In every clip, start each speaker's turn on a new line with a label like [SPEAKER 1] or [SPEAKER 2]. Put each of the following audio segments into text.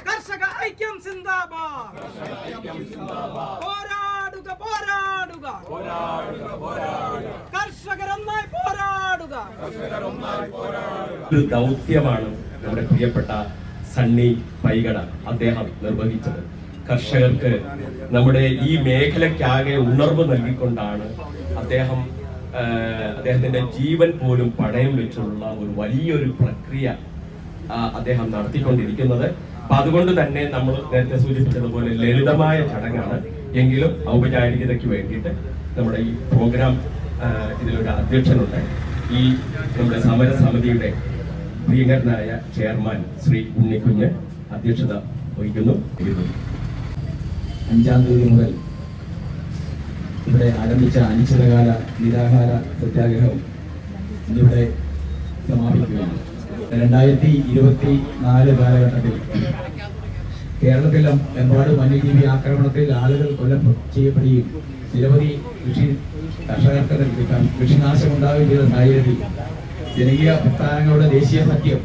[SPEAKER 1] കർഷക ഐക്യം സിന്ദാബാദ്. പോരാടുക പോരാടുക കർഷകരൊന്നായി പോരാടുക.
[SPEAKER 2] ഒരു ദൗത്യമാണ് നമ്മുടെ പ്രിയപ്പെട്ട സണ്ണി പൈകട അദ്ദേഹം നിർവഹിച്ചത്. കർഷകർക്ക് നമ്മുടെ ഈ മേഖലയ്ക്കാകെ ഉണർവ് നൽകിക്കൊണ്ടാണ് അദ്ദേഹത്തിന്റെ ജീവൻ പോലും പണയം വെച്ചുള്ള ഒരു വലിയൊരു പ്രക്രിയ അദ്ദേഹം നടത്തിക്കൊണ്ടിരിക്കുന്നത്. അപ്പൊ അതുകൊണ്ട് തന്നെ നമ്മൾ നേരത്തെ സൂചിപ്പിച്ചതുപോലെ ലളിതമായ ചടങ്ങാണ് എങ്കിലും ഔപചാരികതയ്ക്ക് വേണ്ടിയിട്ട് നമ്മുടെ ഈ പ്രോഗ്രാം ഇതിലൊരു അധ്യക്ഷനുണ്ട്. ഈ നമ്മുടെ സമര സമിതിയുടെ പ്രിയങ്കരനായ ചെയർമാൻ ശ്രീ ഉണ്ണിക്കുഞ്ഞ് അധ്യക്ഷത വഹിക്കുന്നു.
[SPEAKER 3] 5-ാം തീയതി മുതൽ ഇവിടെ ആരംഭിച്ച അനിശ്ചിതകാല നിരാഹാര സത്യാഗ്രഹം ഇന്നിവിടെ സമാപിക്കുകയാണ്. 2024 കാലഘട്ടത്തിൽ കേരളത്തിലും എമ്പാടും വന്യജീവി ആക്രമണത്തിൽ ആളുകൾ ചെയ്യപ്പെടുകയും നിരവധി കർഷകർക്ക് കൃഷിനാശം ഉണ്ടാവുകയും ചെയ്ത സാഹചര്യത്തിൽ ജനകീയ പ്രസ്ഥാനങ്ങളുടെ ദേശീയ സഖ്യം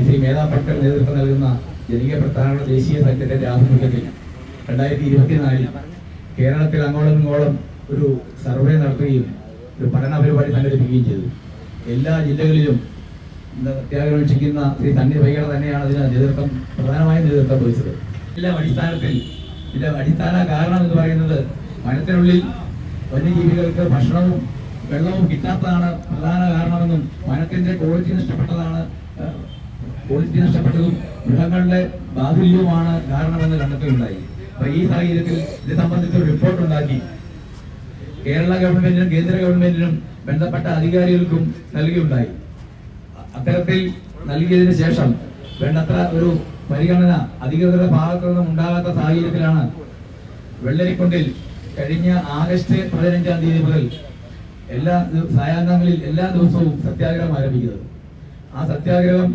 [SPEAKER 3] ശ്രീ മേധാ പട്ടേൽ നേതൃത്വം നൽകുന്ന ജനകീയ പ്രസ്ഥാനങ്ങളുടെ ദേശീയ സഖ്യത്തിന്റെ ആഭിമുഖ്യത്തിൽ 2024 കേരളത്തിൽ അങ്ങോളം ഇങ്ങോളം ഒരു സർവേ നടത്തുകയും ഒരു പഠന പരിപാടി സംഘടിപ്പിക്കുകയും ചെയ്തു. എല്ലാ ജില്ലകളിലും സത്യാഗ്രഹം ചെയ്യുന്ന ശ്രീ സണ്ണി പൈകട തന്നെയാണ് അതിന് പ്രധാനമായും നേതൃത്വം വഹിച്ചത്. ഇതിന്റെ അടിസ്ഥാന കാരണം എന്ന് പറയുന്നത് വനത്തിനുള്ളിൽ വന്യജീവികൾക്ക് ഭക്ഷണവും വെള്ളവും കിട്ടാത്തതാണ് പ്രധാന കാരണമെന്നും വനത്തിന്റെ ക്വാളിറ്റി നഷ്ടപ്പെട്ടതും മൃഗങ്ങളുടെ ബാഹുല്യവുമാണ് കാരണമെന്ന് കണ്ടെത്തുകയുണ്ടായി. അപ്പൊ ഈ സാഹചര്യത്തിൽ ഇത് സംബന്ധിച്ച് ഒരു റിപ്പോർട്ട് ഉണ്ടാക്കി കേരള ഗവൺമെന്റിനും കേന്ദ്ര ഗവൺമെന്റിനും ബന്ധപ്പെട്ട അധികാരികൾക്കും നൽകുകയുണ്ടായി. അത്തരത്തിൽ നൽകിയതിനു ശേഷം വേണ്ടത്ര ഒരു പരിഗണന അധികൃതരുടെ ഭാഗത്തു നിന്നും ഉണ്ടാകാത്ത സാഹചര്യത്തിലാണ് വെള്ളരിക്കുണ്ടിൽ കഴിഞ്ഞ ആഗസ്റ്റ് 15-ാം തീയതി മുതൽ എല്ലാ സായാഹ്നങ്ങളിൽ എല്ലാ ദിവസവും സത്യാഗ്രഹം ആരംഭിക്കുന്നത്. ആ സത്യാഗ്രഹം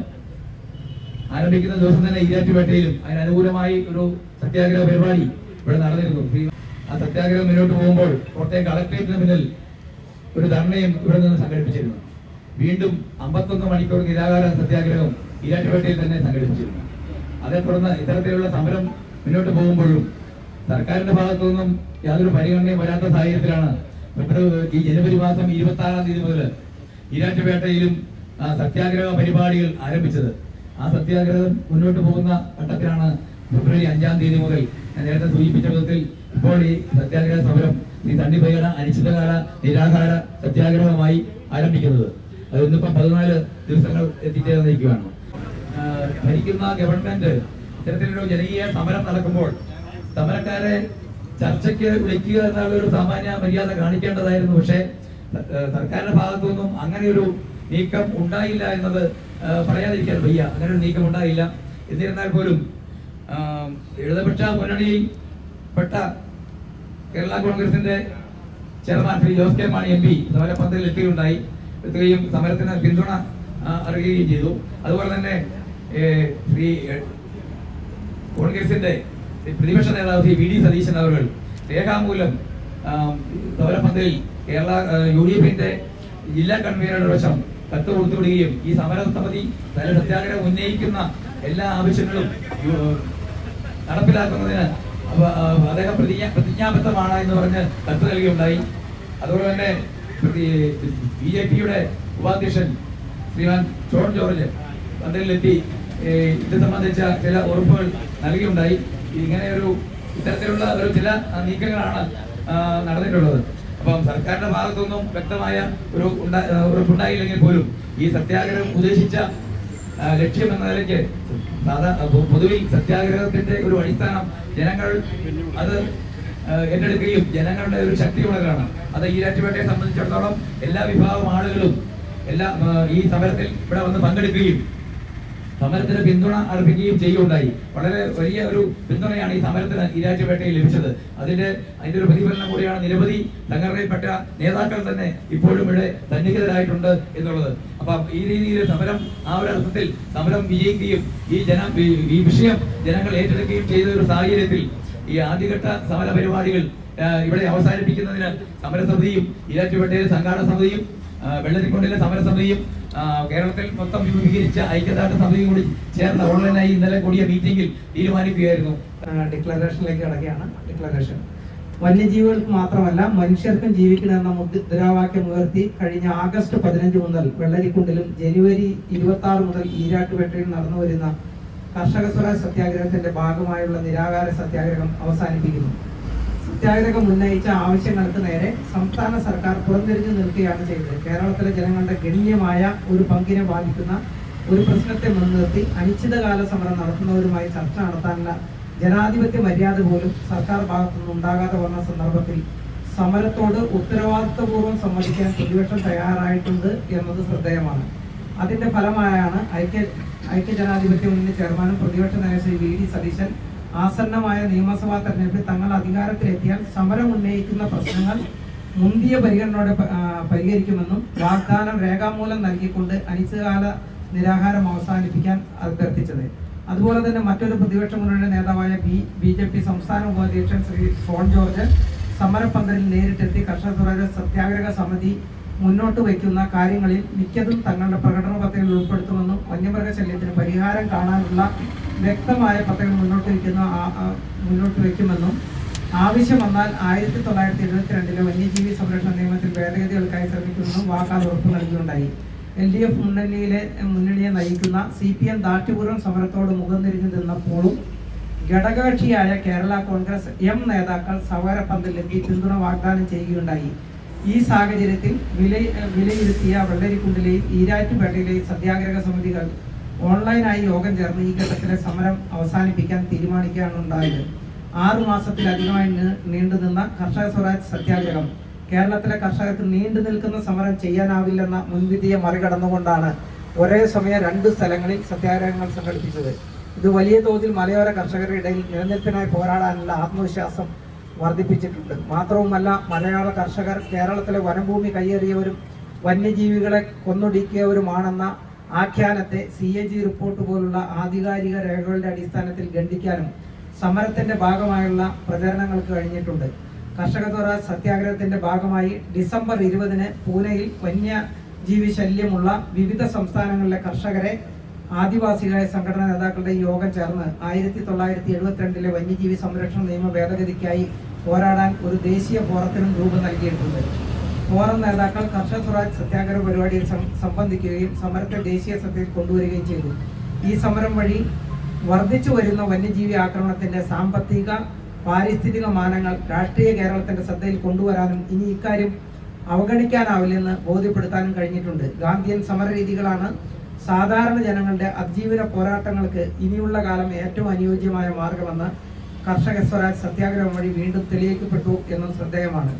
[SPEAKER 3] ആരംഭിക്കുന്ന ദിവസം തന്നെ ഈരാറ്റുപേട്ടയിലും അതിനനുകൂലമായി ഒരു സത്യാഗ്രഹ പരിപാടി ഇവിടെ നടന്നിരുന്നു. ആ സത്യാഗ്രഹം മുന്നോട്ട് പോകുമ്പോൾ കോട്ടയം കളക്ടറേറ്റിന് മുന്നിൽ ഒരു ധർണയും ഇവിടെ നിന്ന് സംഘടിപ്പിച്ചിരുന്നു. വീണ്ടും 51 മണിക്കൂർ നിരാഹാര സത്യാഗ്രഹം ഈരാറ്റുപേട്ടയിൽ തന്നെ സംഘടിപ്പിച്ചിരുന്നു. അതേ തുടർന്ന് ഇത്തരത്തിലുള്ള സമരം മുന്നോട്ട് പോകുമ്പോഴും സർക്കാരിന്റെ ഭാഗത്തു നിന്നും യാതൊരു പരിഗണനയും വരാത്ത സാഹചര്യത്തിലാണ് ഈ ജനുവരി മാസം 26-ാം തീയതി മുതൽ ഈരാറ്റുപേട്ടയിലും സത്യാഗ്രഹ പരിപാടികൾ ആരംഭിച്ചത്. ആ സത്യാഗ്രഹം മുന്നോട്ട് പോകുന്ന ഘട്ടത്തിലാണ് ഫെബ്രുവരി 5-ാം തീയതി മുതൽ ഞാൻ നേരത്തെ സൂചിപ്പിച്ച വിധത്തിൽ ഇപ്പോൾ ഈ സത്യാഗ്രഹ സമരം ഈ സണ്ണി പൈകട അനിശ്ചിതകാല നിരാഹാര സത്യാഗ്രഹമായി ആരംഭിക്കുന്നത്. അത് ഇന്നിപ്പം 14 ദിവസങ്ങൾ എത്തിച്ചേർന്നിരിക്കുകയാണ്. ഭരിക്കുന്ന ഗവൺമെന്റ് ഇത്തരത്തിലൊരു ജനകീയ സമരം നടക്കുമ്പോൾ സമരക്കാരെ ചർച്ചയ്ക്ക് വിളിക്കുക എന്നുള്ള ഒരു സാമാന്യ മര്യാദ കാണിക്കേണ്ടതായിരുന്നു. പക്ഷേ സർക്കാരിന്റെ ഭാഗത്തു നിന്നും അങ്ങനെയൊരു നീക്കം ഉണ്ടായില്ല എന്നത് പറയാതിരിക്കാൻ വയ്യ. അങ്ങനെ ഒരു നീക്കം ഉണ്ടായില്ല. എന്നിരുന്നാൽ പോലും ഇടതുപക്ഷ മുന്നണിയിൽ പെട്ട കേരള കോൺഗ്രസിന്റെ chairman Shri Jose K Mani MP സമരപന്തലിൽ എത്തുകയും സമരത്തിന് പിന്തുണ അറിയുകയും ചെയ്തു. അതുപോലെ തന്നെ ശ്രീ കോൺഗ്രസിന്റെ പ്രതിപക്ഷ നേതാവ് ശ്രീ VD സതീശൻ അവർ രേഖാമൂലം സമരപന്തലിൽ കേരള UDFന്റെ ജില്ലാ കൺവീനറുടെ വശം കത്ത് കൊടുത്തുവിടുകയും ഈ സമരസമിതി സത്യാഗ്രഹം ഉന്നയിക്കുന്ന എല്ലാ ആവശ്യങ്ങളും നടപ്പിലാക്കുന്നതിന് അദ്ദേഹം പ്രതിജ്ഞാബദ്ധമാണ് എന്ന് പറഞ്ഞ് കത്ത് നൽകുകയുണ്ടായി. അതുപോലെ തന്നെ BJPയുടെ ഉപാധ്യക്ഷൻ ശ്രീമാൻ ജോൺ ജോർജ് പന്തലിലെത്തി ഇത് സംബന്ധിച്ച ചില ഉറപ്പുകൾ നൽകുകയുണ്ടായി. ഇത്തരത്തിലുള്ള ഒരു ചില നീക്കങ്ങളാണ് നടന്നിട്ടുള്ളത്. അപ്പം സർക്കാരിന്റെ ഭാഗത്തുനിന്നും വ്യക്തമായ ഒരു ഉറപ്പുണ്ടായില്ലെങ്കിൽ പോലും ഈ സത്യാഗ്രഹം ഉദ്ദേശിച്ച ലക്ഷ്യം എന്ന നിലയ്ക്ക് പൊതുവിൽ സത്യാഗ്രഹത്തിന്റെ ഒരു അടിസ്ഥാനം ജനങ്ങൾ അത് ഏറ്റെടുക്കുകയും ജനങ്ങളുടെ ഒരു ശക്തി ഉണരാണ്. അത് ഈരാറ്റുപേട്ടയെ സംബന്ധിച്ചിടത്തോളം എല്ലാ വിഭാഗം ആളുകളും ഈ സമരത്തിൽ ഇവിടെ വന്ന് പങ്കെടുക്കുകയും സമരത്തിന് പിന്തുണ അർപ്പിക്കുകയും ചെയ്യുകയുണ്ടായി. വളരെ വലിയ ഒരു പിന്തുണയാണ് ഈ സമരത്തിന് ഈരാറ്റുപേട്ടയിൽ ലഭിച്ചത്. അതിന്റെ ഒരു പ്രതിഫലനം കൂടിയാണ് നിരവധി സംഘടനയിൽപ്പെട്ട നേതാക്കൾ തന്നെ ഇപ്പോഴും ഇവിടെ സന്നിഹിതരായിട്ടുണ്ട് എന്നുള്ളത്. അപ്പം ഈ രീതിയിൽ സമരം ആ ഒരു അർത്ഥത്തിൽ സമരം വിജയിക്കുകയും ഈ വിഷയം ജനങ്ങൾ ഏറ്റെടുക്കുകയും ചെയ്ത ഒരു സാഹചര്യത്തിൽ ഈ ആദ്യഘട്ട സമര പരിപാടികൾ ഇവിടെ അവസാനിപ്പിക്കുന്നതിന് സമരസമിതിയും ഈരാറ്റുപേട്ടയിലെ സംഘാടന സമിതിയും വെള്ളരിക്കുണ്ടിലെ സമരസമിതിയും കേരളത്തിൽ മൊത്തം രൂപീകരിച്ച ഐക്യദാർഢ്യ സമിതി കൂടി ചേർന്ന ഓൺലൈനായി ഇന്നലെ കൂടിയ മീറ്റിംഗിൽ തീരുമാനിക്കുകയായിരുന്നു.
[SPEAKER 1] ഡിക്ലറേഷനിലേക്ക് കടക്കുകയാണ്. ഡിക്ലറേഷൻ വന്യജീവികൾക്ക് മാത്രമല്ല മനുഷ്യർക്കും ജീവിക്കണമെന്ന മുദ്രാവാക്യം ഉയർത്തി കഴിഞ്ഞ ആഗസ്റ്റ് 15 മുതൽ വെള്ളരിക്കുണ്ടിലും ജനുവരി 26 മുതൽ ഈരാട്ടുപേട്ടയിൽ നടന്നു വരുന്ന കർഷക സ്വരാജ് സത്യാഗ്രഹത്തിന്റെ ഭാഗമായുള്ള നിരാഹാര സത്യാഗ്രഹം അവസാനിപ്പിക്കുന്നു. സത്യാഗ്രഹം ഉന്നയിച്ച ആവശ്യങ്ങൾക്ക് നേരെ സംസ്ഥാന സർക്കാർ പുറംതിരിഞ്ഞു നിൽക്കുകയാണ് ചെയ്തത്. കേരളത്തിലെ ജനങ്ങളുടെ ഗണ്യമായ ഒരു പങ്കിനെ ബാധിക്കുന്ന ഒരു പ്രശ്നത്തെ മുൻനിർത്തി അനിശ്ചിതകാല സമരം നടത്തുന്നവരുമായി ചർച്ച നടത്താനുള്ള ജനാധിപത്യ മര്യാദ പോലും സർക്കാർ ഭാഗത്തുനിന്ന് ഉണ്ടാകാതെ വന്ന സന്ദർഭത്തിൽ സമരത്തോട് ഉത്തരവാദിത്വപൂർവ്വം സമ്മതിക്കാൻ പ്രതിപക്ഷം തയ്യാറായിട്ടുണ്ട് എന്നത് ശ്രദ്ധേയമാണ്. അതിന്റെ ഫലമായാണ് ഐക്യജനാധിപത്യ മുന്നണി ചെയർമാനും പ്രതിപക്ഷ നേതാവ് ശ്രീ വി.ഡി. സതീശൻ ആസന്നമായ നിയമസഭാ തെരഞ്ഞെടുപ്പിൽ തങ്ങൾ അധികാരത്തിലെത്തിയാൽ സമരം ഉന്നയിക്കുന്ന പ്രശ്നങ്ങൾ മുന്തിയ പരിഗണനയോടെ പരിഹരിക്കുമെന്നും വാഗ്ദാനം രേഖാമൂലം നൽകിക്കൊണ്ട് അനിശ്ചിതകാല നിരാഹാരം അവസാനിപ്പിക്കാൻ അഭ്യർത്ഥിച്ചത്. അതുപോലെ തന്നെ മറ്റൊരു പ്രതിപക്ഷ മുന്നണിയുടെ നേതാവായ ബി.ജെ.പി. സംസ്ഥാന ഉപാധ്യക്ഷൻ ശ്രീ ഷോൺ ജോർജ് സമരപ്പന്തലിൽ നേരിട്ടെത്തി കർഷക സ്വരാജ് സത്യാഗ്രഹ സമിതി മുന്നോട്ട് വയ്ക്കുന്ന കാര്യങ്ങളിൽ മിക്കതും തങ്ങളുടെ പ്രകടന പത്രികയിൽ ഉൾപ്പെടുത്തുമെന്നും വന്യമൃഗശല്യത്തിന് പരിഹാരം കാണാനുള്ള വ്യക്തമായ പദ്ധതികൾ മുന്നോട്ട് വയ്ക്കുമെന്നും ആവശ്യം വന്നാൽ 1972 വന്യജീവി സംരക്ഷണ നിയമത്തിൽ ഭേദഗതികൾക്കായി ശ്രമിക്കുമെന്നും വാക്കാൽ ഉറപ്പ് നൽകിയുണ്ടായി. LDF മുന്നണിയെ നയിക്കുന്ന CPM ദാർഢ്യപൂർവ്വം സമരത്തോട് മുഖം തിരിഞ്ഞു നിന്നപ്പോഴും ഘടകകക്ഷിയായ കേരള കോൺഗ്രസ് നേതാക്കൾ സമരപ്പന്തലിലെത്തി പിന്തുണ വാഗ്ദാനം ചെയ്യുകയുണ്ടായി. ഈ സാഹചര്യത്തിൽ വിലയിരുത്തിയ വെള്ളരിക്കുണ്ടിലെയും ഈരാറ്റുപേട്ടയിലെയും സത്യാഗ്രഹ സമിതികൾ ഓൺലൈനായി യോഗം ചേർന്ന് ഈ ഘട്ടത്തിലെ സമരം അവസാനിപ്പിക്കാൻ തീരുമാനിക്കുകയാണ് ഉണ്ടായത്. 6 മാസത്തിലധികമായി നീണ്ടുനിന്ന കർഷക സ്വരാജ് സത്യാഗ്രഹം കേരളത്തിലെ കർഷകർക്ക് നീണ്ടു നിൽക്കുന്ന സമരം ചെയ്യാനാവില്ലെന്ന മുൻവിധിയെ മറികടന്നുകൊണ്ടാണ് ഒരേ സമയം 2 സ്ഥലങ്ങളിൽ സത്യാഗ്രഹങ്ങൾ സംഘടിപ്പിച്ചത്. ഇത് വലിയ തോതിൽ മലയോര കർഷകരുടെ ഇടയിൽ നിലനിൽപ്പിനായി പോരാടാനുള്ള ആത്മവിശ്വാസം വർദ്ധിപ്പിച്ചിട്ടുണ്ട്. മാത്രവുമല്ല, മലയാള കർഷകർ കേരളത്തിലെ വനഭൂമി കയ്യേറിയവരും വന്യജീവികളെ കൊന്നൊടുക്കിയവരുമാണെന്ന ആഖ്യാനത്തെ CAG റിപ്പോർട്ട് പോലുള്ള ആധികാരിക രേഖകളുടെ അടിസ്ഥാനത്തിൽ ഖണ്ഡിക്കാനും സമരത്തിന്റെ ഭാഗമായുള്ള പ്രചരണങ്ങൾക്ക് കഴിഞ്ഞിട്ടുണ്ട്. കർഷക സ്വരാജ് സത്യാഗ്രഹത്തിന്റെ ഭാഗമായി ഡിസംബർ 20 പൂനെയിൽ വന്യജീവി ശല്യമുള്ള വിവിധ സംസ്ഥാനങ്ങളിലെ കർഷകരെ ആദിവാസികളായ സംഘടനാ നേതാക്കളുടെ യോഗം ചേർന്ന് 1972 വന്യജീവി സംരക്ഷണ നിയമ ഭേദഗതിക്കായി പോരാടാൻ ഒരു ദേശീയ ഫോറത്തിനും രൂപം നൽകിയിട്ടുണ്ട്. ഫോറം നേതാക്കൾ കർഷക സ്വരാജ് സത്യാഗ്രഹ പരിപാടിയിൽ സംബന്ധിക്കുകയും സമരത്തെ ദേശീയ ശ്രദ്ധയിൽ കൊണ്ടുവരികയും ചെയ്തു. ഈ സമരം വഴി വർദ്ധിച്ചു വരുന്ന വന്യജീവി ആക്രമണത്തിന്റെ സാമ്പത്തിക പാരിസ്ഥിതിക മാനങ്ങൾ രാഷ്ട്രീയ കേരളത്തിന്റെ ശ്രദ്ധയിൽ കൊണ്ടുവരാനും ഇനി ഇക്കാര്യം അവഗണിക്കാനാവില്ലെന്ന് ബോധ്യപ്പെടുത്താനും കഴിഞ്ഞിട്ടുണ്ട്. ഗാന്ധിയൻ സമരരീതികളാണ് സാധാരണ ജനങ്ങളുടെ അതിജീവന പോരാട്ടങ്ങൾക്ക് ഇനിയുള്ള കാലം ഏറ്റവും അനുയോജ്യമായ മാർഗമെന്ന് കർഷക സ്വരാജ് സത്യാഗ്രഹം വഴി വീണ്ടും തെളിയിക്കപ്പെട്ടു എന്നും ശ്രദ്ധേയമാണ്.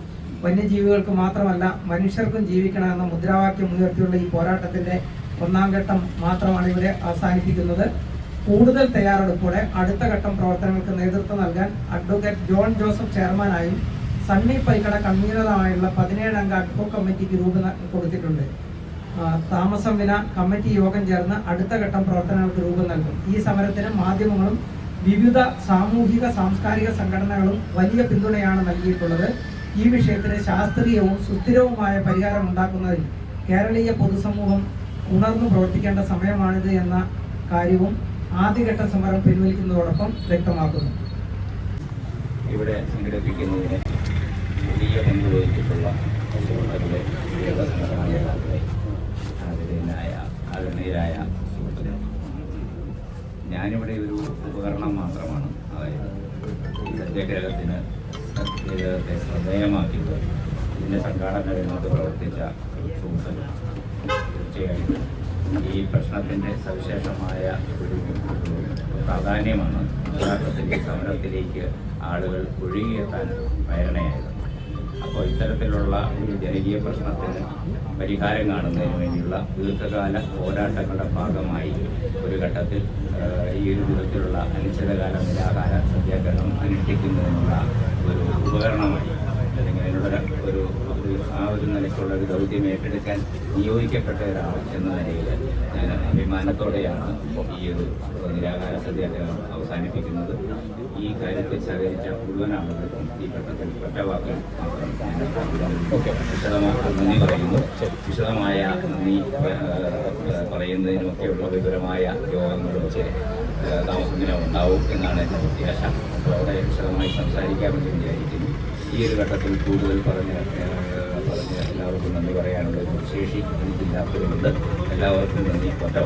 [SPEAKER 1] വന്യജീവികൾക്ക് മാത്രമല്ല മനുഷ്യർക്കും ജീവിക്കണമെന്ന മുദ്രാവാക്യം ഉയർത്തിയുള്ള ഈ പോരാട്ടത്തിന്റെ 1ാം ഘട്ടം മാത്രമാണ് ഇവിടെ അവസാനിപ്പിക്കുന്നത്. കൂടുതൽ തയ്യാറെടുപ്പോടെ അടുത്ത ഘട്ടം പ്രവർത്തനങ്ങൾക്ക് നേതൃത്വം നൽകാൻ അഡ്വക്കേറ്റ് ജോൺ ജോസഫ് ചെയർമാനായും സണ്ണി പൈക്കട കൺവീനറായുള്ള 17 അംഗ അഡ്വോ കമ്മിറ്റിക്ക് രൂപം കൊടുത്തിട്ടുണ്ട്. താമസം വിന കമ്മിറ്റി യോഗം ചേർന്ന് അടുത്ത ഘട്ടം പ്രവർത്തനങ്ങൾക്ക് രൂപം നൽകും. ഈ സമരത്തിന് മാധ്യമങ്ങളും വിവിധ സാമൂഹിക സാംസ്കാരിക സംഘടനകളും വലിയ പിന്തുണയാണ് നൽകിയിട്ടുള്ളത്. ഈ വിഷയത്തിന് ശാസ്ത്രീയവും സുസ്ഥിരവുമായ പരിഹാരം ഉണ്ടാക്കുന്നതിൽ കേരളീയ പൊതുസമൂഹം ഉണർന്നു പ്രവർത്തിക്കേണ്ട സമയമാണിത് എന്ന കാര്യവും ആദ്യഘട്ട സമരം പിൻവലിക്കുന്നതോടൊപ്പം വ്യക്തമാക്കുന്നു.
[SPEAKER 4] ഇവിടെ സംഘടിപ്പിക്കുന്നതിന് വലിയ പങ്ക് വഹിച്ചിട്ടുള്ള ആദരണീയരായ സുഹൃത്തുക്കൾ, ഞാനിവിടെ ഒരു ഉപകരണം മാത്രമാണ്. അതായത് ഈ സത്യാഗ്രഹത്തിന് സത്യഗ്രഹത്തെ ശ്രദ്ധേയമാക്കിയത് ഇതിൻ്റെ സംഘാടന രംഗത്ത് പ്രവർത്തിച്ച സുഹൃത്തുക്കൾ. തീർച്ചയായും ഈ പ്രശ്നത്തിൻ്റെ സവിശേഷമായ ഒരു പ്രാധാന്യമാണ് യഥാർത്ഥത്തിൽ ഈ സമരത്തിലേക്ക് ആളുകൾ ഒഴുകിയെത്താൻ പ്രേരണയായത്. അപ്പോൾ ഇത്തരത്തിലുള്ള ഒരു ജനകീയ പ്രശ്നത്തിന് പരിഹാരം കാണുന്നതിന് വേണ്ടിയുള്ള ദീർഘകാല പോരാട്ടങ്ങളുടെ ഭാഗമായി ഒരു ഘട്ടത്തിൽ ഈ ഒരു വിധത്തിലുള്ള അനിശ്ചിതകാല നിരാഹാര സത്യാഗ്രഹം അനുഷ്ഠിക്കുന്നതിനുള്ള ഒരു ഉപകരണമായി അല്ലെങ്കിൽ അതിനുള്ള ആ ഒരു നിലയ്ക്കുള്ള ഒരു ദൗത്യം ഏറ്റെടുക്കാൻ നിയോഗിക്കപ്പെട്ട ഒരാൾ എന്ന നിലയിൽ ഞാൻ അഭിമാനത്തോടെയാണ് ഈ ഒരു നിരാകാര സത്യാഗ്രഹം അവസാനിപ്പിക്കുന്നത്. ഈ കാര്യത്തിൽ സഹകരിച്ച മുഴുവൻ ആളുകൾക്കും ഈ ഘട്ടത്തിൽ ഒറ്റ വാക്കുകൾ മാത്രം വിശദമായ നന്ദി പറയുന്നു. വിശദമായ നന്ദി പറയുന്നതിനുമൊക്കെയുള്ള വിവരമായ യോഗങ്ങളൊക്കെ താമസത്തിന് ഉണ്ടാവും എന്നാണ് എൻ്റെ പ്രത്യാശ. അപ്പോൾ അവിടെ വിശദമായി സംസാരിക്കാമെന്ന് വിചാരിക്കുന്നു. ഈ ഒരു ഘട്ടത്തിൽ കൂടുതൽ പറഞ്ഞ് എല്ലാവർക്കും നന്ദി പറയാനുള്ള ഒരു ശേഷി എനിക്കില്ലാത്തതുകൊണ്ട് എല്ലാവർക്കും നന്ദി. ഒറ്റ